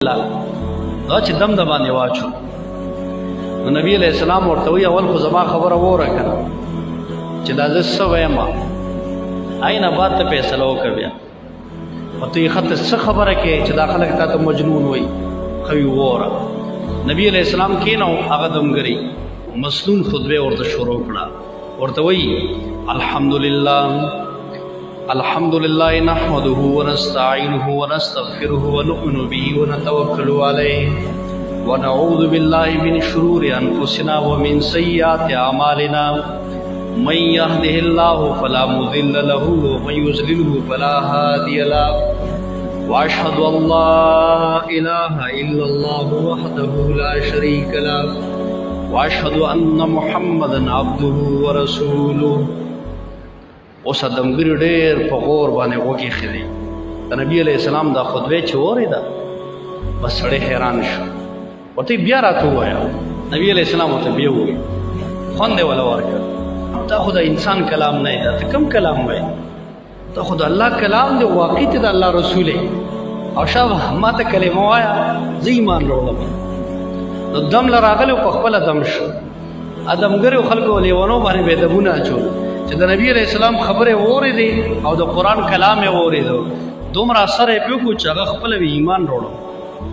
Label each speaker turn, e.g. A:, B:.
A: دا چې دم د باندې واچو نو نبی علیہ السلام ورته وی اول خو زما خبره وره کړه چې دا زه څه وایم آینه بعد ته فیصله وکړه بیا او ته یې خط څه خبره کې چې دا خلک تا ته مجنون وایي خو یې وره نبی علیہ السلام کېنو هغه دمګري مسنون خطبه ورته شروع کړه ورته وی الحمد لله نحمده ونستعينه ونستغفره ونؤمن به ونتوكل عليه ونعوذ بالله من شرور أنفسنا ومن سيئات أعمالنا من يهده الله فلا مضل له ومن يضلله فلا هادي له وأشهد أن لا إله إلا الله وحده لا شريك له وأشهد أن محمدا عبده ورسوله. اوس دمګری ډېر په غور باندې وږي خېلې د نبی علیہ السلام دا خطبه چې اورېده بس سړی حیران شو ورته بیا راته ووایه نبی علیہ السلام ورته بیا ووایي خوند یې ولا ورکړ دا خو د انسان کلام نه دی ته کوم کلام وایي دا خو د الله کلام دی واقع ته د الله رسول او شابه ما ته کلمه وایه زه ایمان راوړم نو دم له راغلی په خپله دم شو ادمګریو خلکو لیونو باندې بېدبونه اچول چې د نبی علیہ السلام خبره اورېدې او د قرآن کلام یې اورېدو دومره اثر یې پرې وکړو چې هغه خپله ایمان راوړو